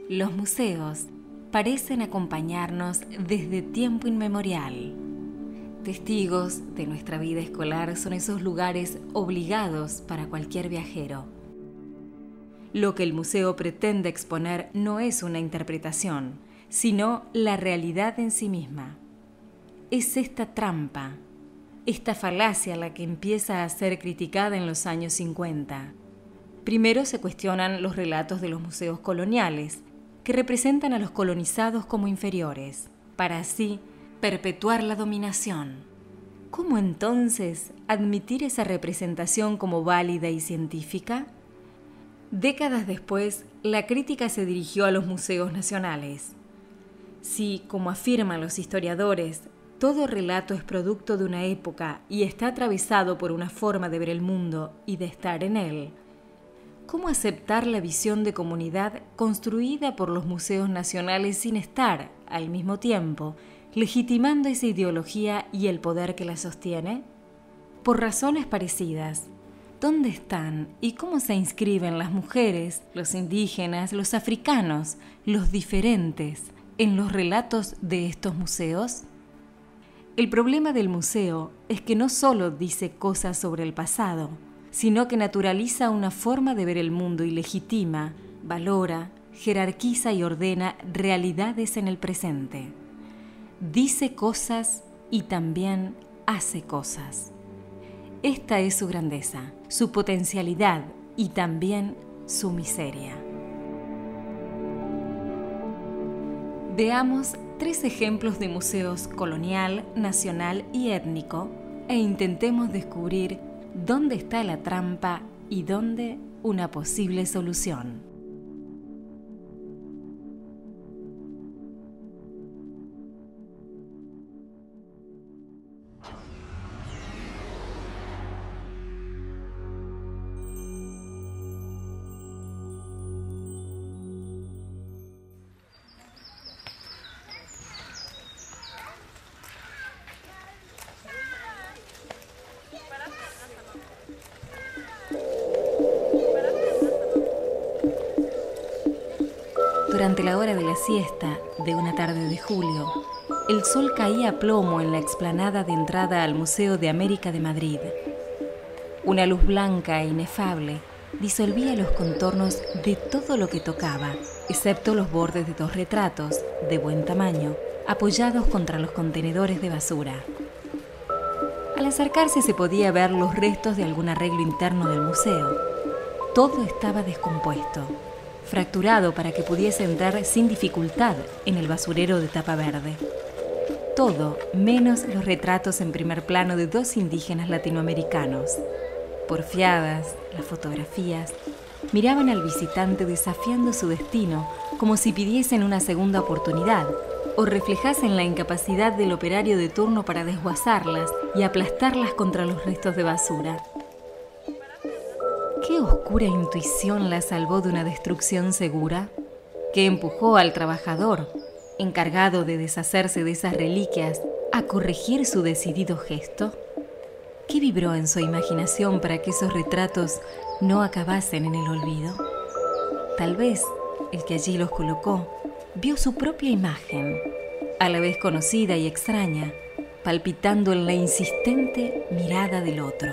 Los museos parecen acompañarnos desde tiempo inmemorial. Testigos de nuestra vida escolar son esos lugares obligados para cualquier viajero. Lo que el museo pretende exponer no es una interpretación, sino la realidad en sí misma. Es esta trampa, esta falacia la que empieza a ser criticada en los años 50. Primero se cuestionan los relatos de los museos coloniales, que representan a los colonizados como inferiores, para así perpetuar la dominación. ¿Cómo entonces admitir esa representación como válida y científica? Décadas después, la crítica se dirigió a los museos nacionales. Si, como afirman los historiadores, todo relato es producto de una época y está atravesado por una forma de ver el mundo y de estar en él, ¿cómo aceptar la visión de comunidad construida por los museos nacionales sin estar, al mismo tiempo, legitimando esa ideología y el poder que la sostiene? Por razones parecidas, ¿dónde están y cómo se inscriben las mujeres, los indígenas, los africanos, los diferentes, en los relatos de estos museos? El problema del museo es que no solo dice cosas sobre el pasado, sino que naturaliza una forma de ver el mundo y legitima, valora, jerarquiza y ordena realidades en el presente. Dice cosas y también hace cosas. Esta es su grandeza, su potencialidad y también su miseria. Veamos 3 ejemplos de museos colonial, nacional y étnico e intentemos descubrir dónde está la trampa y dónde una posible solución. Durante la hora de la siesta de una tarde de julio, el sol caía a plomo en la explanada de entrada al Museo de América de Madrid. Una luz blanca e inefable disolvía los contornos de todo lo que tocaba, excepto los bordes de 2 retratos, de buen tamaño, apoyados contra los contenedores de basura. Al acercarse se podía ver los restos de algún arreglo interno del museo. Todo estaba descompuesto, fracturado para que pudiese entrar sin dificultad en el basurero de tapa verde. Todo menos los retratos en primer plano de 2 indígenas latinoamericanos. Porfiadas, las fotografías, miraban al visitante desafiando su destino como si pidiesen una segunda oportunidad o reflejasen la incapacidad del operario de turno para desguazarlas y aplastarlas contra los restos de basura. ¿Qué oscura intuición la salvó de una destrucción segura? ¿Qué empujó al trabajador, encargado de deshacerse de esas reliquias, a corregir su decidido gesto? ¿Qué vibró en su imaginación para que esos retratos no acabasen en el olvido? Tal vez el que allí los colocó vio su propia imagen, a la vez conocida y extraña, palpitando en la insistente mirada del otro.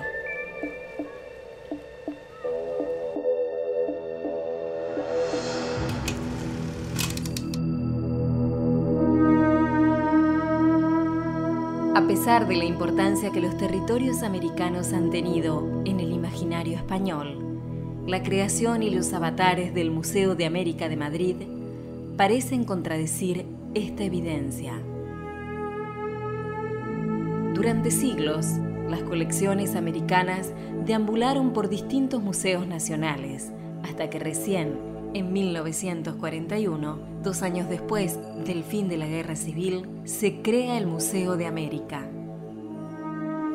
A pesar de la importancia que los territorios americanos han tenido en el imaginario español, la creación y los avatares del Museo de América de Madrid parecen contradecir esta evidencia. Durante siglos, las colecciones americanas deambularon por distintos museos nacionales, hasta que recién, en 1941, 2 años después del fin de la Guerra Civil, se crea el Museo de América.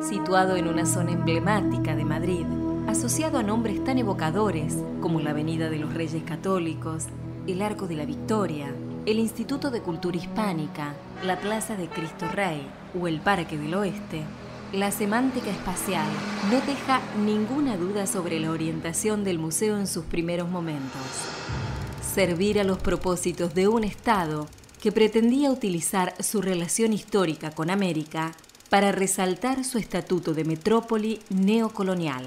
Situado en una zona emblemática de Madrid, asociado a nombres tan evocadores como la Avenida de los Reyes Católicos, el Arco de la Victoria, el Instituto de Cultura Hispánica, la Plaza de Cristo Rey o el Parque del Oeste, la semántica espacial no deja ninguna duda sobre la orientación del museo en sus primeros momentos. servir a los propósitos de un Estado que pretendía utilizar su relación histórica con América para resaltar su estatuto de metrópoli neocolonial.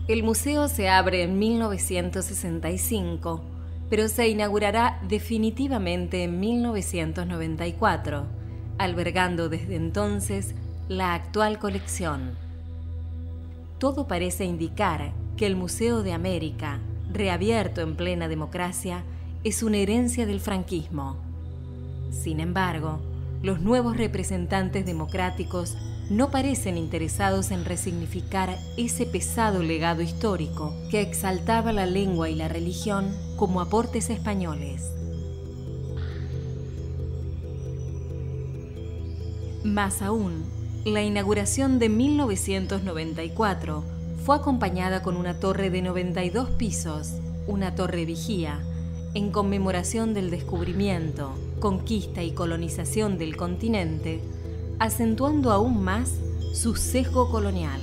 El museo se abre en 1965, pero se inaugurará definitivamente en 1994, albergando desde entonces la actual colección. Todo parece indicar que el Museo de América, reabierto en plena democracia, es una herencia del franquismo. Sin embargo, los nuevos representantes democráticos no parecen interesados en resignificar ese pesado legado histórico que exaltaba la lengua y la religión como aportes españoles. Más aún, la inauguración de 1994 fue acompañada con una torre de 92 pisos, una torre vigía, en conmemoración del descubrimiento, conquista y colonización del continente, acentuando aún más su sesgo colonial.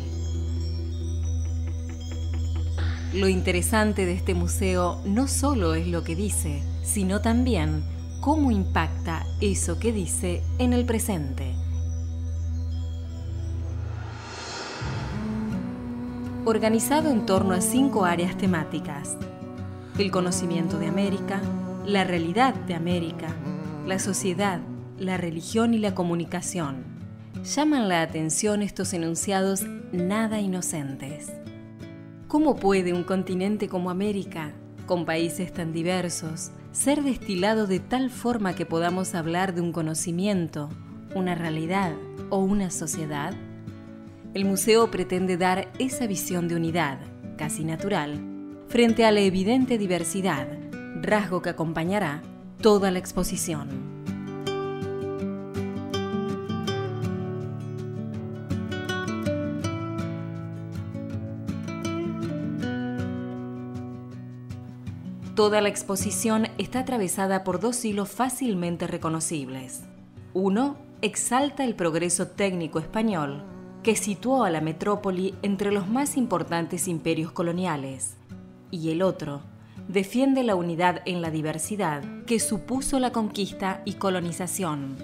Lo interesante de este museo no solo es lo que dice, sino también cómo impacta eso que dice en el presente. Organizado en torno a 5 áreas temáticas: el conocimiento de América, la realidad de América, la sociedad, la religión y la comunicación. Llaman la atención estos enunciados nada inocentes. ¿Cómo puede un continente como América, con países tan diversos, ser destilado de tal forma que podamos hablar de un conocimiento, una realidad o una sociedad? El museo pretende dar esa visión de unidad, casi natural, frente a la evidente diversidad, rasgo que acompañará toda la exposición. Toda la exposición está atravesada por 2 hilos fácilmente reconocibles. Uno exalta el progreso técnico español, que situó a la metrópoli entre los más importantes imperios coloniales, y el otro defiende la unidad en la diversidad que supuso la conquista y colonización.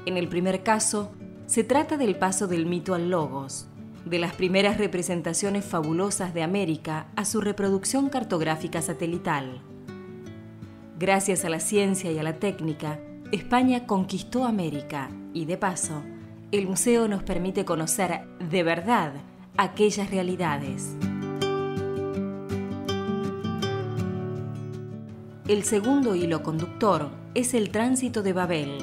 En el primer caso, se trata del paso del mito al logos, de las primeras representaciones fabulosas de América a su reproducción cartográfica satelital. Gracias a la ciencia y a la técnica, España conquistó América y, de paso, el museo nos permite conocer de verdad aquellas realidades. El segundo hilo conductor es el tránsito de Babel,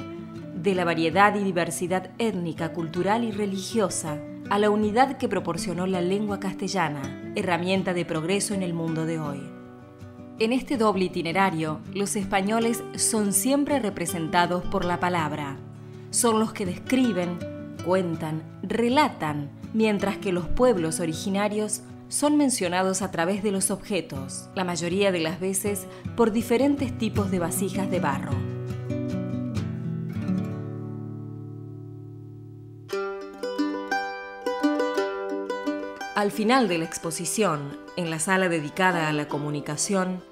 de la variedad y diversidad étnica, cultural y religiosa a la unidad que proporcionó la lengua castellana, herramienta de progreso en el mundo de hoy. En este doble itinerario, los españoles son siempre representados por la palabra. Son los que describen, cuentan, relatan, mientras que los pueblos originarios son mencionados a través de los objetos, la mayoría de las veces por diferentes tipos de vasijas de barro. Al final de la exposición, en la sala dedicada a la comunicación,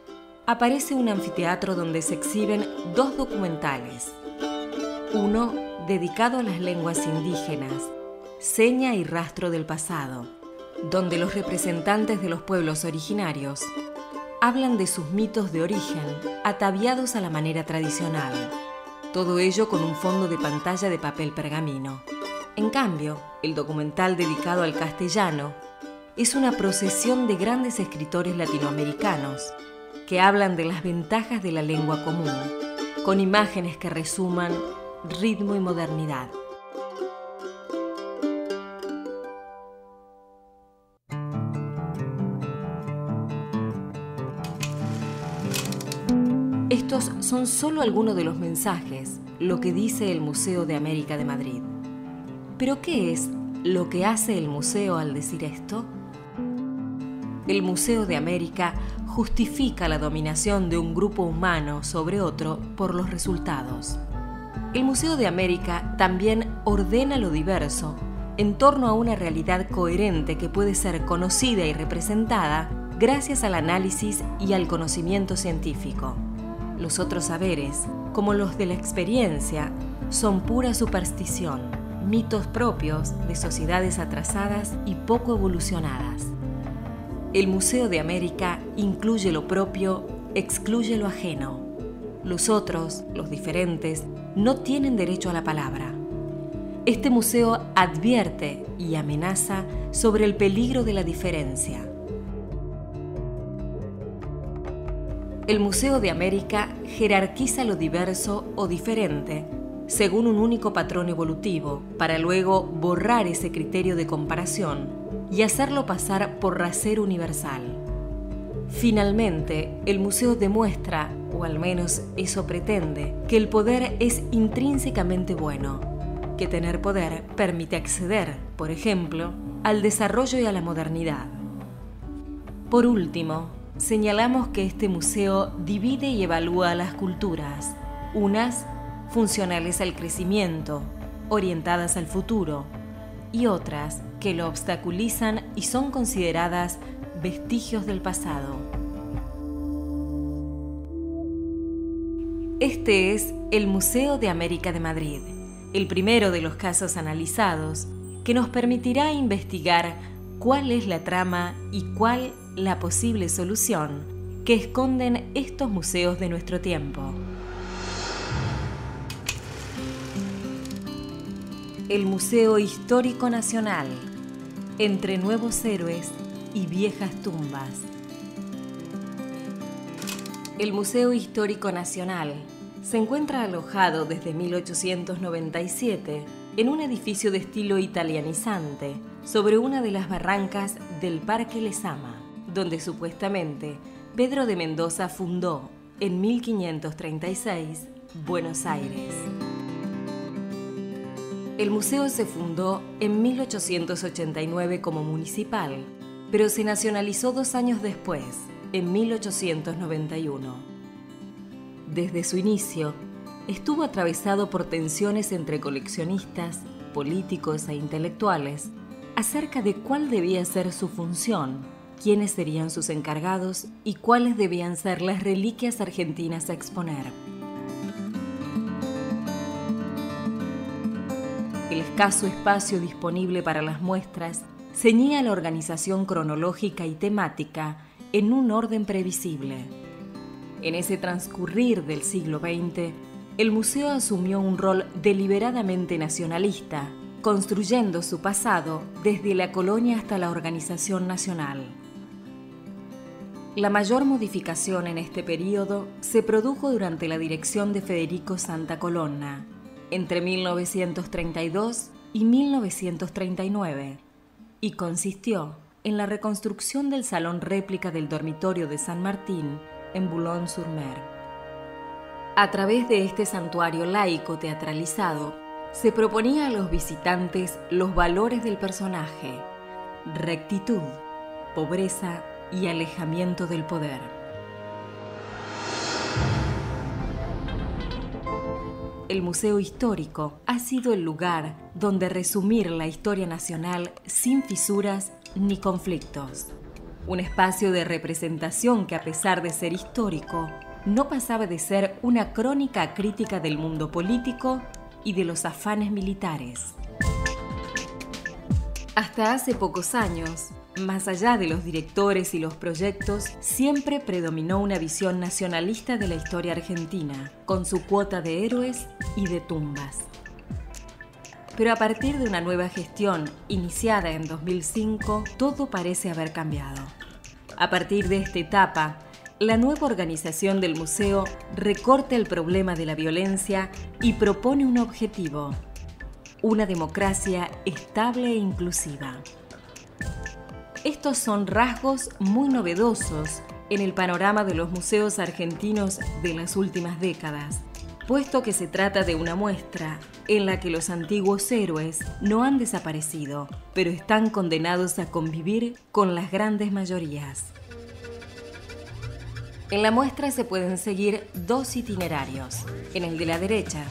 aparece un anfiteatro donde se exhiben 2 documentales. Uno dedicado a las lenguas indígenas, Seña y Rastro del Pasado, donde los representantes de los pueblos originarios hablan de sus mitos de origen, ataviados a la manera tradicional. Todo ello con un fondo de pantalla de papel pergamino. En cambio, el documental dedicado al castellano es una procesión de grandes escritores latinoamericanos que hablan de las ventajas de la lengua común, con imágenes que resuman ritmo y modernidad. Estos son solo algunos de los mensajes, lo que dice el Museo de América de Madrid. ¿Pero qué es lo que hace el museo al decir esto? El Museo de América justifica la dominación de un grupo humano sobre otro por los resultados. El Museo de América también ordena lo diverso en torno a una realidad coherente que puede ser conocida y representada gracias al análisis y al conocimiento científico. Los otros saberes, como los de la experiencia, son pura superstición, mitos propios de sociedades atrasadas y poco evolucionadas. El Museo de América incluye lo propio, excluye lo ajeno. Los otros, los diferentes, no tienen derecho a la palabra. Este museo advierte y amenaza sobre el peligro de la diferencia. El Museo de América jerarquiza lo diverso o diferente según un único patrón evolutivo, para luego borrar ese criterio de comparación y hacerlo pasar por rasero universal. Finalmente, el museo demuestra, o al menos eso pretende, que el poder es intrínsecamente bueno, que tener poder permite acceder, por ejemplo, al desarrollo y a la modernidad. Por último, señalamos que este museo divide y evalúa las culturas, unas funcionales al crecimiento, orientadas al futuro, y otras que lo obstaculizan y son consideradas vestigios del pasado. Este es el Museo de América de Madrid, el primero de los casos analizados que nos permitirá investigar cuál es la trama y cuál la posible solución que esconden estos museos de nuestro tiempo. El Museo Histórico Nacional, entre nuevos héroes y viejas tumbas. El Museo Histórico Nacional se encuentra alojado desde 1897 en un edificio de estilo italianizante sobre una de las barrancas del Parque Lezama, donde supuestamente Pedro de Mendoza fundó en 1536 Buenos Aires. El museo se fundó en 1889 como municipal, pero se nacionalizó 2 años después, en 1891. Desde su inicio, estuvo atravesado por tensiones entre coleccionistas, políticos e intelectuales acerca de cuál debía ser su función, quiénes serían sus encargados y cuáles debían ser las reliquias argentinas a exponer. El escaso espacio disponible para las muestras ceñía la organización cronológica y temática en un orden previsible. En ese transcurrir del siglo XX, el museo asumió un rol deliberadamente nacionalista, construyendo su pasado desde la colonia hasta la organización nacional. La mayor modificación en este período se produjo durante la dirección de Federico Santa Colonna, entre 1932 y 1939, y consistió en la reconstrucción del salón réplica del dormitorio de San Martín en Boulogne-sur-Mer. A través de este santuario laico teatralizado, se proponía a los visitantes los valores del personaje: rectitud, pobreza y alejamiento del poder. El Museo Histórico ha sido el lugar donde resumir la historia nacional sin fisuras ni conflictos. Un espacio de representación que, a pesar de ser histórico, no pasaba de ser una crónica crítica del mundo político y de los afanes militares. Hasta hace pocos años, más allá de los directores y los proyectos, siempre predominó una visión nacionalista de la historia argentina, con su cuota de héroes y de tumbas. Pero a partir de una nueva gestión iniciada en 2005, todo parece haber cambiado. A partir de esta etapa, la nueva organización del museo recorta el problema de la violencia y propone un objetivo: una democracia estable e inclusiva. Estos son rasgos muy novedosos en el panorama de los museos argentinos de las últimas décadas, puesto que se trata de una muestra en la que los antiguos héroes no han desaparecido, pero están condenados a convivir con las grandes mayorías. En la muestra se pueden seguir 2 itinerarios. En el de la derecha,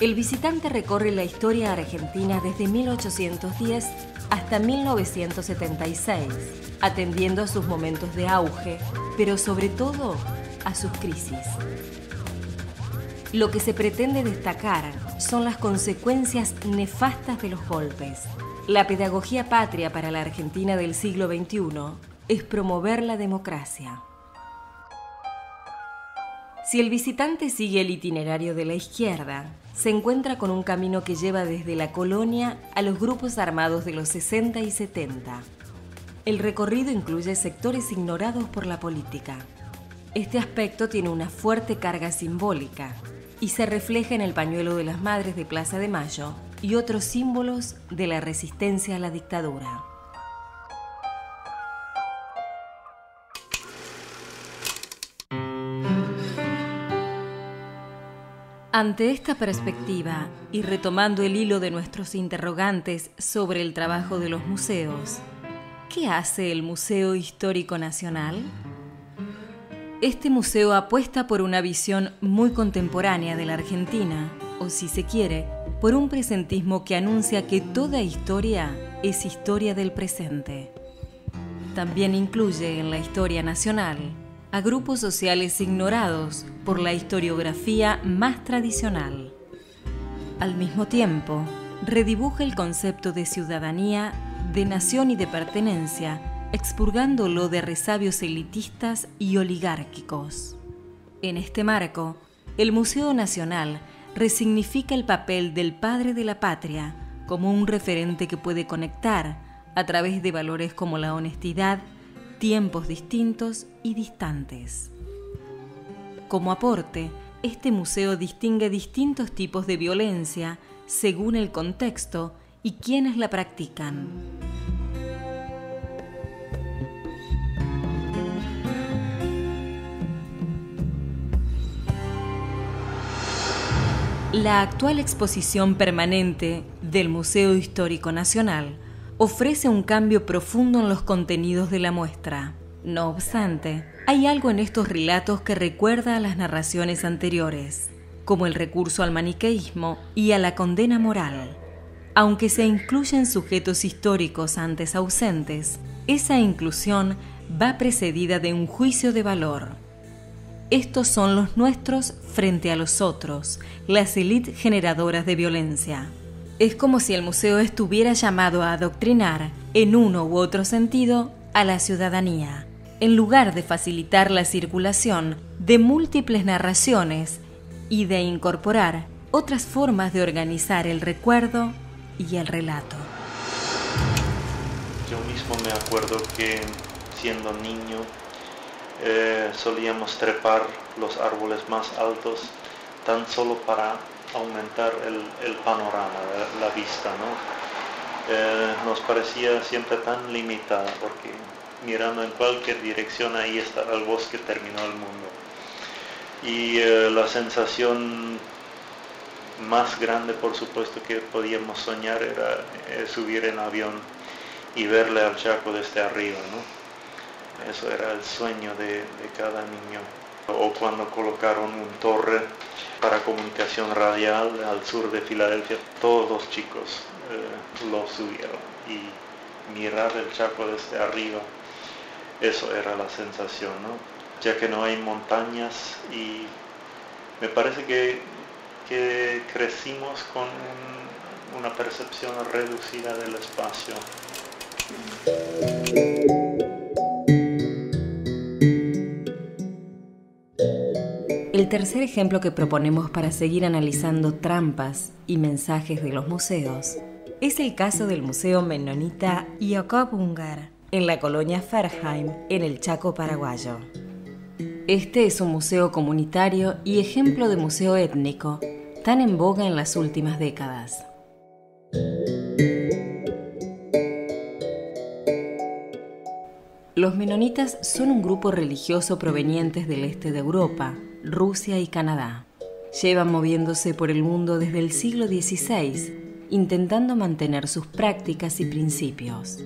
El visitante recorre la historia argentina desde 1810 hasta 1976, atendiendo a sus momentos de auge, pero sobre todo a sus crisis. Lo que se pretende destacar son las consecuencias nefastas de los golpes. La pedagogía patria para la Argentina del siglo XXI es promover la democracia. Si el visitante sigue el itinerario de la izquierda, se encuentra con un camino que lleva desde la colonia a los grupos armados de los 60 y 70. El recorrido incluye sectores ignorados por la política. Este aspecto tiene una fuerte carga simbólica y se refleja en el pañuelo de las Madres de Plaza de Mayo y otros símbolos de la resistencia a la dictadura. Ante esta perspectiva, y retomando el hilo de nuestros interrogantes sobre el trabajo de los museos, ¿qué hace el Museo Histórico Nacional? Este museo apuesta por una visión muy contemporánea de la Argentina, o si se quiere, por un presentismo que anuncia que toda historia es historia del presente. También incluye en la historia nacional a grupos sociales ignorados por la historiografía más tradicional. Al mismo tiempo, redibuja el concepto de ciudadanía, de nación y de pertenencia, expurgándolo de resabios elitistas y oligárquicos. En este marco, el Museo Nacional resignifica el papel del padre de la patria como un referente que puede conectar a través de valores como la honestidad, tiempos distintos y distantes. Como aporte, este museo distingue distintos tipos de violencia según el contexto y quienes la practican. La actual exposición permanente del Museo Histórico Nacional ofrece un cambio profundo en los contenidos de la muestra. No obstante, hay algo en estos relatos que recuerda a las narraciones anteriores, como el recurso al maniqueísmo y a la condena moral. Aunque se incluyen sujetos históricos antes ausentes, esa inclusión va precedida de un juicio de valor. Estos son los nuestros frente a los otros, las élites generadoras de violencia. Es como si el museo estuviera llamado a adoctrinar, en uno u otro sentido, a la ciudadanía, en lugar de facilitar la circulación de múltiples narraciones y de incorporar otras formas de organizar el recuerdo y el relato. Yo mismo me acuerdo que, siendo niño, solíamos trepar los árboles más altos tan solo para aumentar el panorama, la vista, ¿no? Nos parecía siempre tan limitada porque mirando en cualquier dirección ahí estaba el bosque, terminó el mundo. Y la sensación más grande, por supuesto, que podíamos soñar era subir en avión y verle al Chaco desde arriba, ¿no? Eso era el sueño de cada niño. O cuando colocaron una torre para comunicación radial al sur de Filadelfia, todos los chicos lo subieron. Y mirar el Chaco desde arriba, eso era la sensación, ¿no? Ya que no hay montañas, y me parece que crecimos con una percepción reducida del espacio. El tercer ejemplo que proponemos para seguir analizando trampas y mensajes de los museos es el caso del Museo Menonita Jacob Ungar, en la colonia Ferheim, en el Chaco paraguayo. Este es un museo comunitario y ejemplo de museo étnico, tan en boga en las últimas décadas. Los menonitas son un grupo religioso provenientes del este de Europa, Rusia y Canadá. Llevan moviéndose por el mundo desde el siglo XVI, intentando mantener sus prácticas y principios.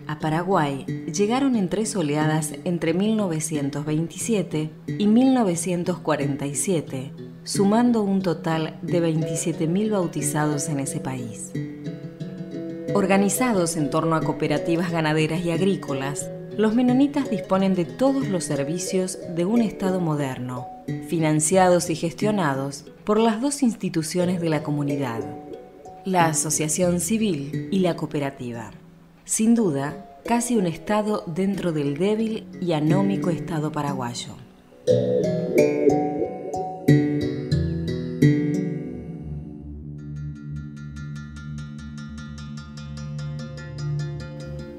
A Paraguay llegaron en 3 oleadas entre 1927 y 1947, sumando un total de 27.000 bautizados en ese país. Organizados en torno a cooperativas ganaderas y agrícolas, los menonitas disponen de todos los servicios de un Estado moderno, financiados y gestionados por las dos instituciones de la comunidad, la asociación civil y la cooperativa. Sin duda, casi un Estado dentro del débil y anómico Estado paraguayo.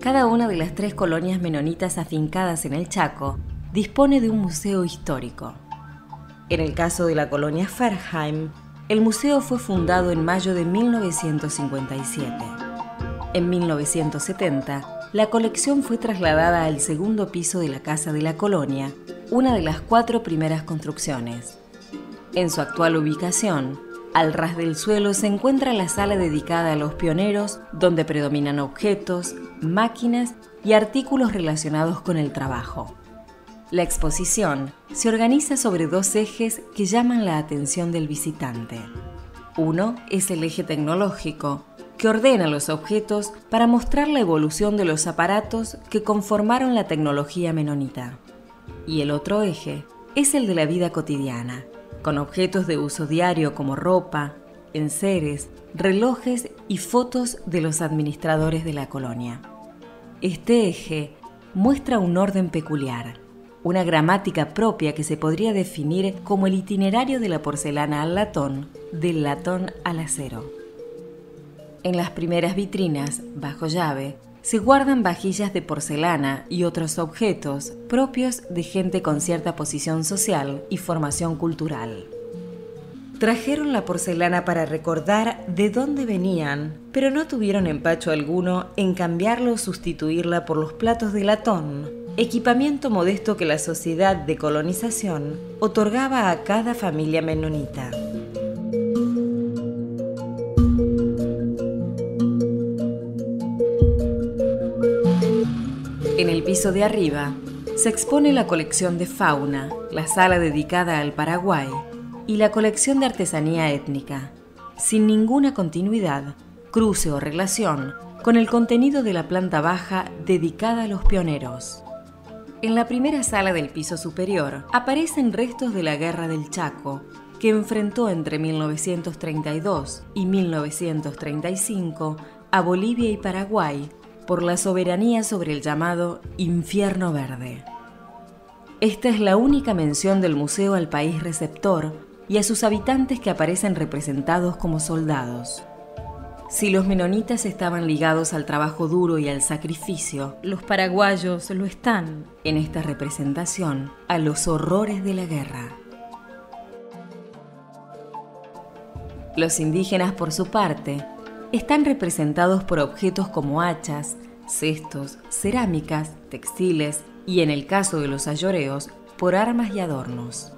Cada una de las 3 colonias menonitas afincadas en el Chaco dispone de un museo histórico. En el caso de la colonia Ferheim, el museo fue fundado en mayo de 1957. En 1970, la colección fue trasladada al segundo piso de la Casa de la Colonia, una de las 4 primeras construcciones. En su actual ubicación, al ras del suelo se encuentra la sala dedicada a los pioneros, donde predominan objetos, máquinas y artículos relacionados con el trabajo. La exposición se organiza sobre 2 ejes que llaman la atención del visitante. Uno es el eje tecnológico, que ordena los objetos para mostrar la evolución de los aparatos que conformaron la tecnología menonita. Y el otro eje es el de la vida cotidiana, con objetos de uso diario como ropa, enseres, relojes y fotos de los administradores de la colonia. Este eje muestra un orden peculiar, una gramática propia que se podría definir como el itinerario de la porcelana al latón, del latón al acero. En las primeras vitrinas, bajo llave, se guardan vajillas de porcelana y otros objetos propios de gente con cierta posición social y formación cultural. Trajeron la porcelana para recordar de dónde venían, pero no tuvieron empacho alguno en cambiarla o sustituirla por los platos de latón, equipamiento modesto que la sociedad de colonización otorgaba a cada familia menonita. En el piso de arriba se expone la colección de fauna, la sala dedicada al Paraguay y la colección de artesanía étnica, sin ninguna continuidad, cruce o relación con el contenido de la planta baja dedicada a los pioneros. En la primera sala del piso superior aparecen restos de la Guerra del Chaco, que enfrentó entre 1932 y 1935 a Bolivia y Paraguay por la soberanía sobre el llamado Infierno Verde. Esta es la única mención del museo al país receptor y a sus habitantes que aparecen representados como soldados. Si los menonitas estaban ligados al trabajo duro y al sacrificio, los paraguayos lo están, en esta representación, a los horrores de la guerra. Los indígenas, por su parte, están representados por objetos como hachas, cestos, cerámicas, textiles y, en el caso de los ayoreos, por armas y adornos.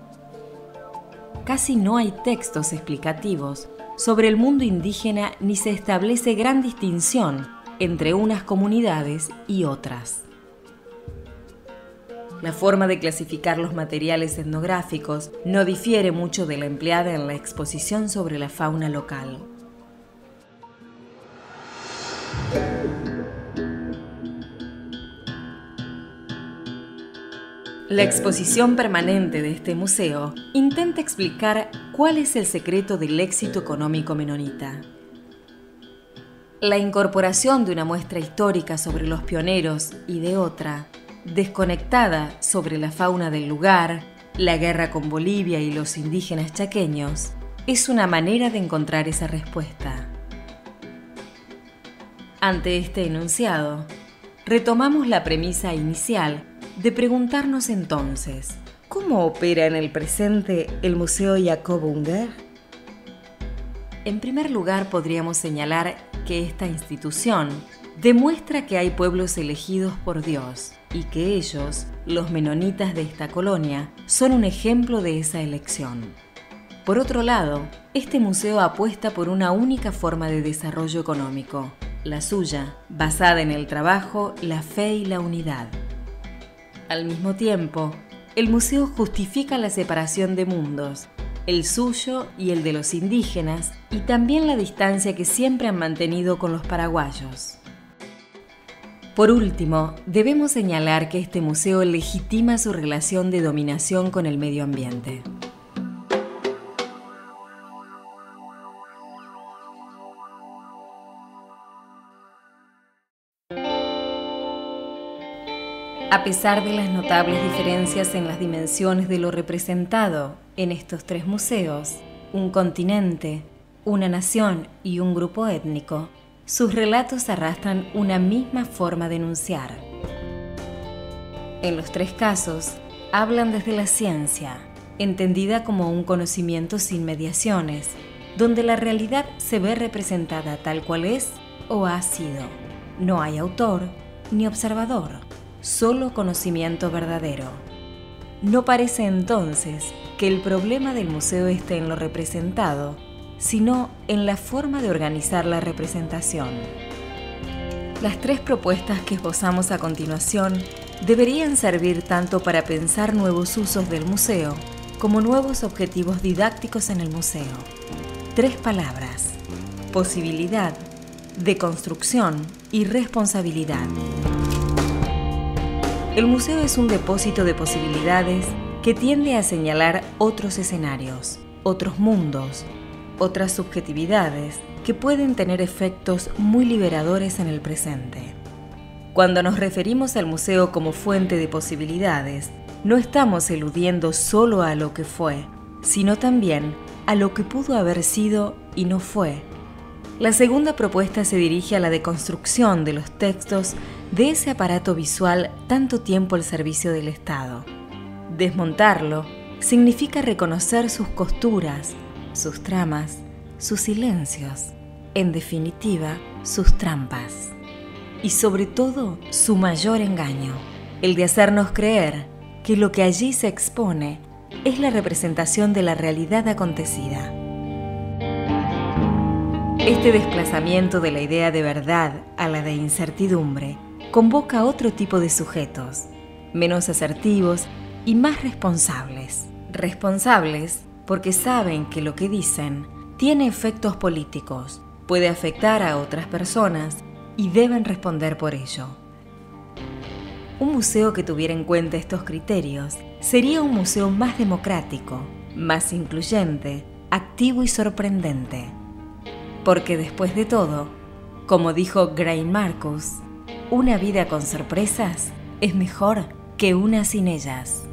Casi no hay textos explicativos sobre el mundo indígena ni se establece gran distinción entre unas comunidades y otras. La forma de clasificar los materiales etnográficos no difiere mucho de la empleada en la exposición sobre la fauna local. La exposición permanente de este museo intenta explicar cuál es el secreto del éxito económico menonita. La incorporación de una muestra histórica sobre los pioneros y de otra, desconectada sobre la fauna del lugar, la guerra con Bolivia y los indígenas chaqueños, es una manera de encontrar esa respuesta. Ante este enunciado, retomamos la premisa inicial de preguntarnos entonces, ¿cómo opera en el presente el Museo Jacob Unger? En primer lugar, podríamos señalar que esta institución demuestra que hay pueblos elegidos por Dios y que ellos, los menonitas de esta colonia, son un ejemplo de esa elección. Por otro lado, este museo apuesta por una única forma de desarrollo económico, la suya, basada en el trabajo, la fe y la unidad. Al mismo tiempo, el museo justifica la separación de mundos, el suyo y el de los indígenas, y también la distancia que siempre han mantenido con los paraguayos. Por último, debemos señalar que este museo legitima su relación de dominación con el medio ambiente. A pesar de las notables diferencias en las dimensiones de lo representado en estos tres museos, un continente, una nación y un grupo étnico, sus relatos arrastran una misma forma de enunciar. En los tres casos, hablan desde la ciencia, entendida como un conocimiento sin mediaciones, donde la realidad se ve representada tal cual es o ha sido. No hay autor ni observador, solo conocimiento verdadero. No parece entonces que el problema del museo esté en lo representado, sino en la forma de organizar la representación. Las tres propuestas que esbozamos a continuación deberían servir tanto para pensar nuevos usos del museo como nuevos objetivos didácticos en el museo. Tres palabras: posibilidad, deconstrucción y responsabilidad. El museo es un depósito de posibilidades que tiende a señalar otros escenarios, otros mundos, otras subjetividades que pueden tener efectos muy liberadores en el presente. Cuando nos referimos al museo como fuente de posibilidades, no estamos eludiendo solo a lo que fue, sino también a lo que pudo haber sido y no fue. La segunda propuesta se dirige a la deconstrucción de los textos de ese aparato visual tanto tiempo al servicio del Estado. Desmontarlo significa reconocer sus costuras, sus tramas, sus silencios, en definitiva, sus trampas. Y sobre todo, su mayor engaño, el de hacernos creer que lo que allí se expone es la representación de la realidad acontecida. Este desplazamiento de la idea de verdad a la de incertidumbre convoca a otro tipo de sujetos, menos asertivos y más responsables. Responsables porque saben que lo que dicen tiene efectos políticos, puede afectar a otras personas y deben responder por ello. Un museo que tuviera en cuenta estos criterios sería un museo más democrático, más incluyente, activo y sorprendente. Porque después de todo, como dijo Grein Marcus, una vida con sorpresas es mejor que una sin ellas.